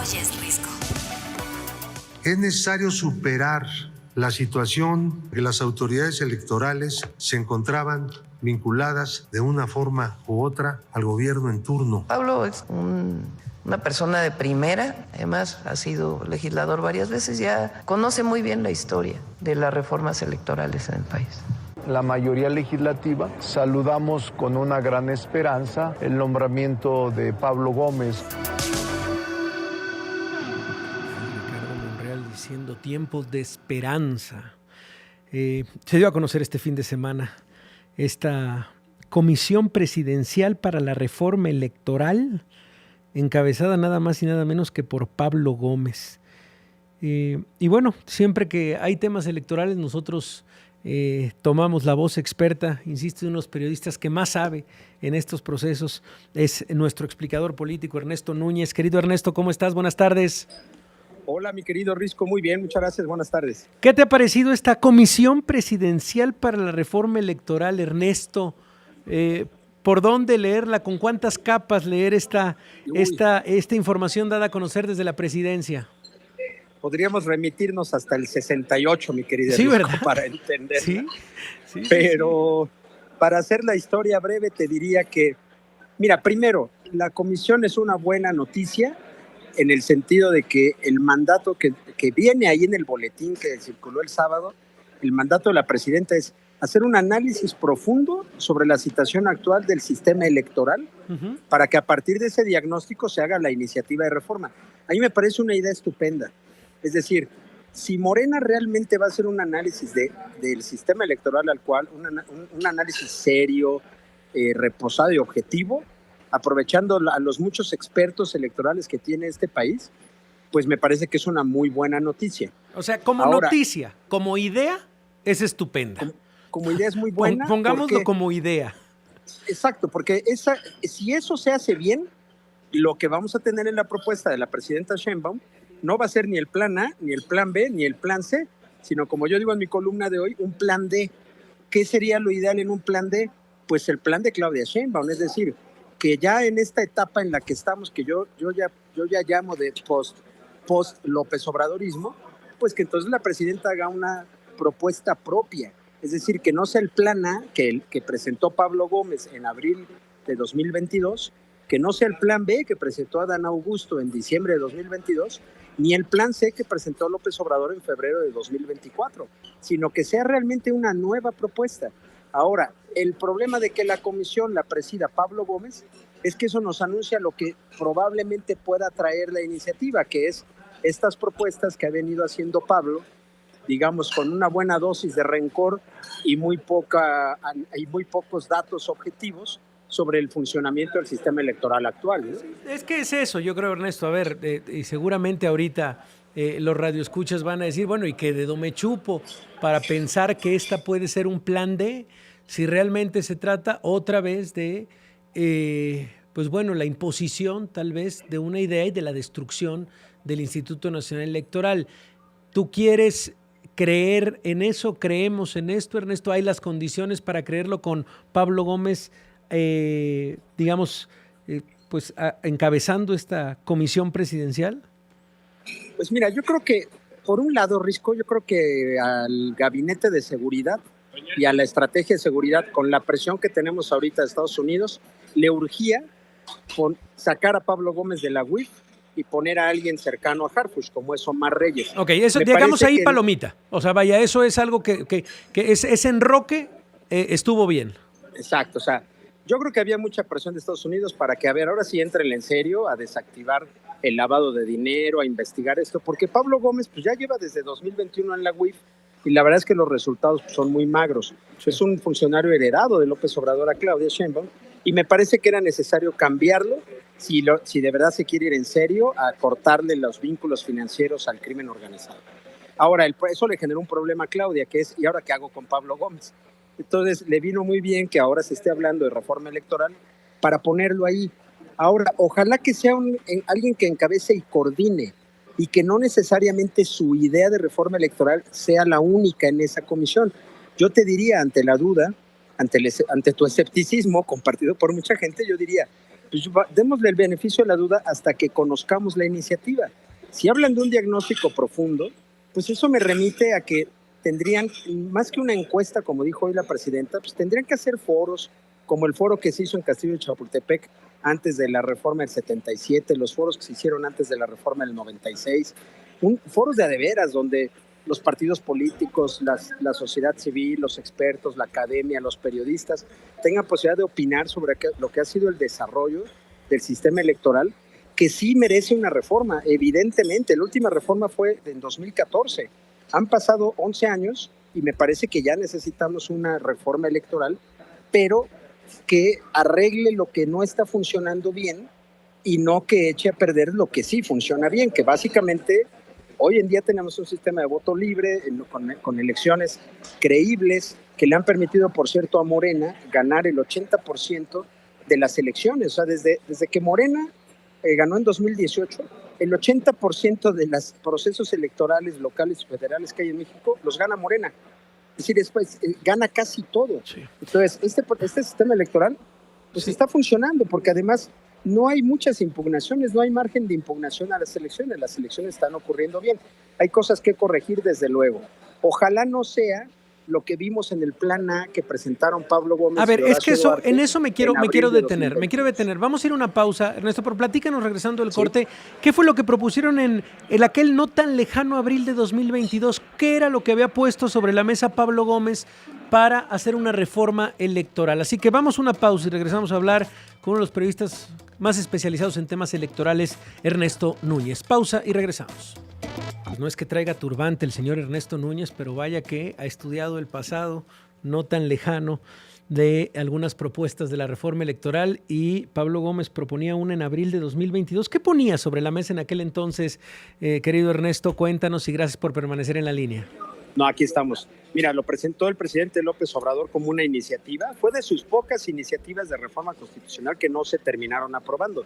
oyes, Risco. Es necesario superar la situación que las autoridades electorales se encontraban vinculadas de una forma u otra al gobierno en turno. Pablo es una persona de primera, además ha sido legislador varias veces, ya conoce muy bien la historia de las reformas electorales en el país. La mayoría legislativa saludamos con una gran esperanza el nombramiento de Pablo Gómez. Ricardo Monreal diciendo tiempos de esperanza. Se dio a conocer este fin de semana esta Comisión Presidencial para la Reforma Electoral, encabezada nada más y nada menos que por Pablo Gómez. Y bueno, siempre que hay temas electorales nosotros tomamos la voz experta, insisto, de unos periodistas que más sabe en estos procesos, es nuestro explicador político Ernesto Núñez. Querido Ernesto, ¿cómo estás? Buenas tardes. Hola, mi querido Risco, muy bien, muchas gracias, buenas tardes. ¿Qué te ha parecido esta Comisión Presidencial para la Reforma Electoral, Ernesto? ¿Por dónde leerla? ¿Con cuántas capas leer esta información dada a conocer desde la presidencia? Podríamos remitirnos hasta el 68, mi querido sí, Risco, ¿verdad? para entenderla. Sí, pero para hacer la historia breve te diría que, mira, primero, la comisión es una buena noticia en el sentido de que el mandato que viene ahí en el boletín que circuló el sábado, el mandato de la presidenta es hacer un análisis profundo sobre la situación actual del sistema electoral para que a partir de ese diagnóstico se haga la iniciativa de reforma. A mí me parece una idea estupenda. Es decir, si Morena realmente va a hacer un análisis del sistema electoral al cual, un análisis serio, reposado y objetivo, aprovechando a los muchos expertos electorales que tiene este país, pues me parece que es una muy buena noticia. O sea, como noticia, como idea, es estupenda. Como idea es muy buena. Pongámoslo como idea. Exacto, porque si eso se hace bien, lo que vamos a tener en la propuesta de la presidenta Sheinbaum no va a ser ni el plan A, ni el plan B, ni el plan C, sino, como yo digo en mi columna de hoy, un plan D. ¿Qué sería lo ideal en un plan D? Pues el plan de Claudia Sheinbaum, es decir, que ya en esta etapa en la que estamos, que yo ya llamo de post López Obradorismo, pues que entonces la presidenta haga una propuesta propia, es decir, que no sea el plan A que presentó Pablo Gómez en abril de 2022, que no sea el plan B que presentó Adán Augusto en diciembre de 2022, ni el plan C que presentó López Obrador en febrero de 2024, sino que sea realmente una nueva propuesta. Ahora, el problema de que la comisión la presida Pablo Gómez es que eso nos anuncia lo que probablemente pueda traer la iniciativa, que es estas propuestas que ha venido haciendo Pablo, digamos, con una buena dosis de rencor y muy pocos datos objetivos sobre el funcionamiento del sistema electoral actual, ¿no? Es que es eso, yo creo, Ernesto. A ver, y seguramente ahorita los radioescuchas van a decir, bueno, ¿y qué dedo me chupo para pensar que esta puede ser un plan D? Si realmente se trata otra vez de, pues bueno, la imposición tal vez de una idea y de la destrucción del Instituto Nacional Electoral. ¿Tú quieres creer en eso? ¿Creemos en esto, Ernesto? ¿Hay las condiciones para creerlo con Pablo Gómez, encabezando esta comisión presidencial? Pues mira, yo creo que, por un lado, Risco, yo creo que al gabinete de seguridad y a la estrategia de seguridad, con la presión que tenemos ahorita de Estados Unidos, le urgía sacar a Pablo Gómez de la UIF y poner a alguien cercano a Harfuch, como es Omar Reyes. Ok, eso digamos ahí palomita. O sea, vaya, eso es algo que ese enroque estuvo bien. Exacto, o sea, yo creo que había mucha presión de Estados Unidos para que, a ver, ahora sí entren en serio a desactivar el lavado de dinero, a investigar esto, porque Pablo Gómez pues ya lleva desde 2021 en la UIF y la verdad es que los resultados son muy magros. Sí. Es un funcionario heredado de López Obrador a Claudia Sheinbaum y me parece que era necesario cambiarlo si de verdad se quiere ir en serio a cortarle los vínculos financieros al crimen organizado. Ahora, eso le generó un problema a Claudia, que es, ¿y ahora qué hago con Pablo Gómez? Entonces, le vino muy bien que ahora se esté hablando de reforma electoral para ponerlo ahí. Ahora, ojalá que sea alguien que encabece y coordine y que no necesariamente su idea de reforma electoral sea la única en esa comisión. Yo te diría, ante la duda, ante tu escepticismo compartido por mucha gente, yo diría, pues démosle el beneficio de la duda hasta que conozcamos la iniciativa. Si hablan de un diagnóstico profundo, pues eso me remite a que tendrían, más que una encuesta, como dijo hoy la presidenta, pues tendrían que hacer foros, como el foro que se hizo en Castillo de Chapultepec antes de la reforma del 77, los foros que se hicieron antes de la reforma del 96, foros de a de veras, donde los partidos políticos, la sociedad civil, los expertos, la academia, los periodistas tengan posibilidad de opinar sobre lo que ha sido el desarrollo del sistema electoral, que sí merece una reforma, evidentemente. La última reforma fue en 2014. Han pasado 11 años y me parece que ya necesitamos una reforma electoral, pero que arregle lo que no está funcionando bien y no que eche a perder lo que sí funciona bien, que básicamente hoy en día tenemos un sistema de voto libre, con elecciones creíbles, que le han permitido, por cierto, a Morena ganar el 80% de las elecciones. O sea, desde que Morena ganó en 2018, el 80% de los procesos electorales locales y federales que hay en México los gana Morena. Es decir, después gana casi todo. Sí. Entonces, este sistema electoral pues está funcionando, porque además no hay muchas impugnaciones, no hay margen de impugnación a las elecciones están ocurriendo bien. Hay cosas que corregir, desde luego. Ojalá no sea lo que vimos en el plan A que presentaron Pablo Gómez. A ver, es que en eso me quiero detener. Vamos a ir a una pausa, Ernesto, pero platícanos, regresando del corte, ¿qué fue lo que propusieron en aquel no tan lejano abril de 2022? ¿Qué era lo que había puesto sobre la mesa Pablo Gómez para hacer una reforma electoral? Así que vamos a una pausa y regresamos a hablar con uno de los periodistas más especializados en temas electorales, Ernesto Núñez. Pausa y regresamos. Pues no es que traiga turbante el señor Ernesto Núñez, pero vaya que ha estudiado el pasado no tan lejano de algunas propuestas de la reforma electoral, y Pablo Gómez proponía una en abril de 2022. ¿Qué ponía sobre la mesa en aquel entonces, querido Ernesto? Cuéntanos, y gracias por permanecer en la línea. No, aquí estamos. Mira, lo presentó el presidente López Obrador como una iniciativa. Fue de sus pocas iniciativas de reforma constitucional que no se terminaron aprobando.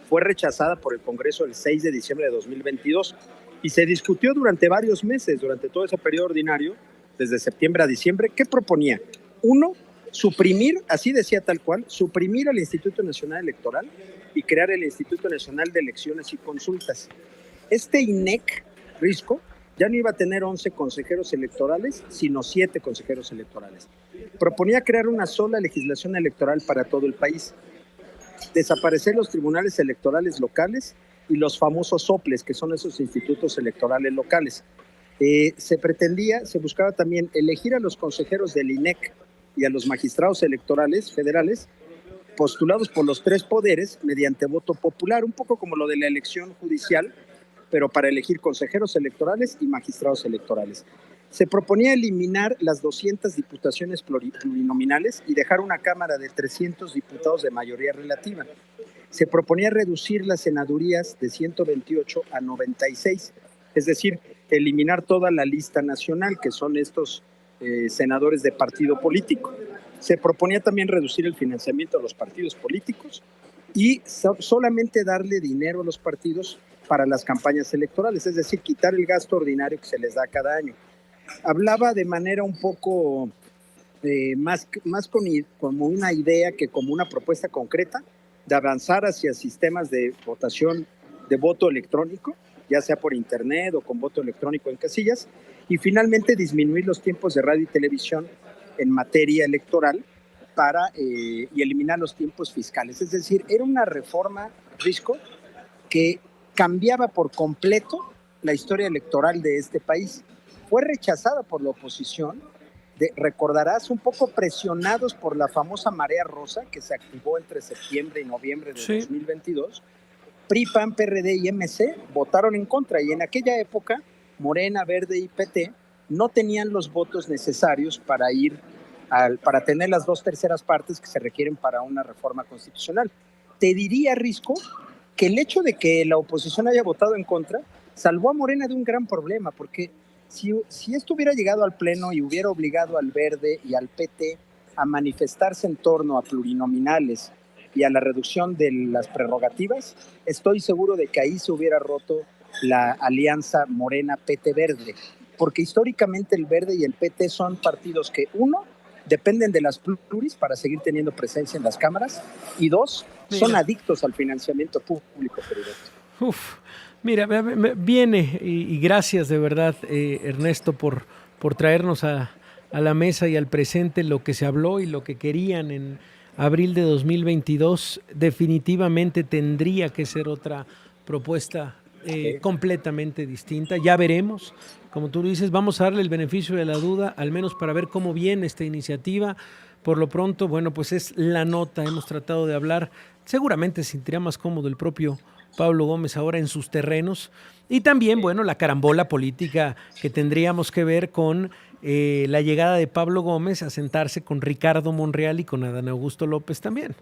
Fue rechazada por el Congreso el 6 de diciembre de 2022 y se discutió durante varios meses, durante todo ese periodo ordinario, desde septiembre a diciembre. ¿Qué proponía? Uno, suprimir, así decía tal cual, suprimir al Instituto Nacional Electoral y crear el Instituto Nacional de Elecciones y Consultas. Este INEC, Risco, ya no iba a tener 11 consejeros electorales, sino 7 consejeros electorales. Proponía crear una sola legislación electoral para todo el país, desaparecer los tribunales electorales locales y los famosos soples, que son esos institutos electorales locales. Se buscaba también elegir a los consejeros del INEC y a los magistrados electorales federales, postulados por los 3 poderes mediante voto popular, un poco como lo de la elección judicial, pero para elegir consejeros electorales y magistrados electorales. Se proponía eliminar las 200 diputaciones plurinominales y dejar una Cámara de 300 diputados de mayoría relativa. Se proponía reducir las senadurías de 128 a 96, es decir, eliminar toda la lista nacional, que son estos senadores de partido político. Se proponía también reducir el financiamiento a los partidos políticos y solamente darle dinero a los partidos para las campañas electorales, es decir, quitar el gasto ordinario que se les da cada año. Hablaba de manera un poco más como una idea que como una propuesta concreta de avanzar hacia sistemas de votación de voto electrónico, ya sea por internet o con voto electrónico en casillas, y finalmente disminuir los tiempos de radio y televisión en materia electoral y eliminar los tiempos fiscales. Es decir, era una reforma, Risco, que cambiaba por completo la historia electoral de este país. Fue rechazada por la oposición, recordarás, un poco presionados por la famosa marea rosa que se activó entre septiembre y noviembre de 2022. PRI, PAN, PRD y MC votaron en contra, y en aquella época Morena, Verde y PT no tenían los votos necesarios para tener las 2/3 partes que se requieren para una reforma constitucional. Te diría, Risco, que el hecho de que la oposición haya votado en contra salvó a Morena de un gran problema, porque si esto hubiera llegado al Pleno y hubiera obligado al Verde y al PT a manifestarse en torno a plurinominales y a la reducción de las prerrogativas, estoy seguro de que ahí se hubiera roto la alianza Morena-PT-Verde, porque históricamente el Verde y el PT son partidos que, uno, dependen de las pluris para seguir teniendo presencia en las cámaras, y 2, son adictos al financiamiento público, querido. Mira, viene, y gracias de verdad, Ernesto, por traernos a la mesa y al presente lo que se habló y lo que querían en abril de 2022. Definitivamente tendría que ser otra propuesta completamente distinta. Ya veremos, como tú dices, vamos a darle el beneficio de la duda, al menos para ver cómo viene esta iniciativa. Por lo pronto, bueno, pues es la nota. Hemos tratado de hablar, seguramente se sentiría más cómodo el propio Pablo Gómez ahora en sus terrenos. Y también, bueno, la carambola política que tendríamos que ver con la llegada de Pablo Gómez a sentarse con Ricardo Monreal y con Adán Augusto López también.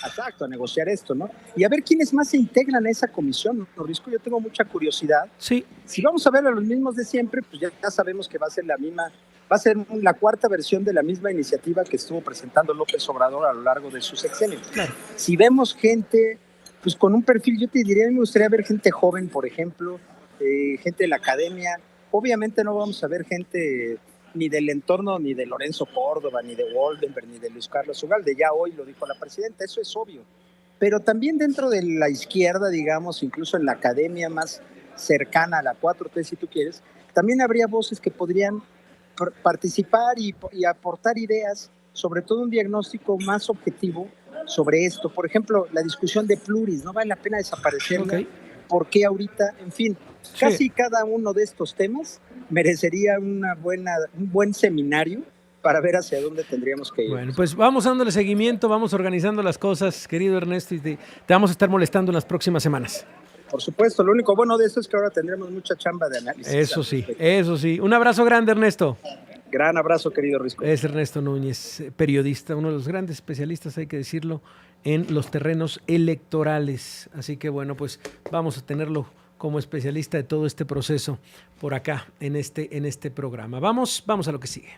Exacto, a negociar esto, ¿no? Y a ver quiénes más se integran a esa comisión, ¿no, Risco? Yo tengo mucha curiosidad. Sí. Si vamos a ver a los mismos de siempre, pues ya sabemos que va a ser la misma, va a ser la cuarta versión de la misma iniciativa que estuvo presentando López Obrador a lo largo de su sexenio. Claro. Si vemos gente, pues con un perfil, yo te diría, me gustaría ver gente joven, por ejemplo, gente de la academia. Obviamente no vamos a ver gente ni del entorno, ni de Lorenzo Córdoba, ni de Woldenberg, ni de Luis Carlos Ugalde. Ya hoy lo dijo la presidenta, eso es obvio. Pero también dentro de la izquierda, digamos, incluso en la academia más cercana a la 4T, si tú quieres, también habría voces que podrían participar y aportar ideas, sobre todo un diagnóstico más objetivo sobre esto. Por ejemplo, la discusión de pluris, no vale la pena desaparecerla. Okay. ¿Por qué ahorita? En fin, casi cada uno de estos temas merecería un buen seminario para ver hacia dónde tendríamos que ir. Bueno, pues vamos dándole seguimiento, vamos organizando las cosas, querido Ernesto, y te vamos a estar molestando en las próximas semanas. Por supuesto, lo único bueno de esto es que ahora tendremos mucha chamba de análisis. Eso sí, eso sí. Un abrazo grande, Ernesto. Gran abrazo, querido Risco. Es Ernesto Núñez, periodista, uno de los grandes especialistas, hay que decirlo, en los terrenos electorales. Así que bueno, pues vamos a tenerlo como especialista de todo este proceso por acá en este programa. Vamos a lo que sigue.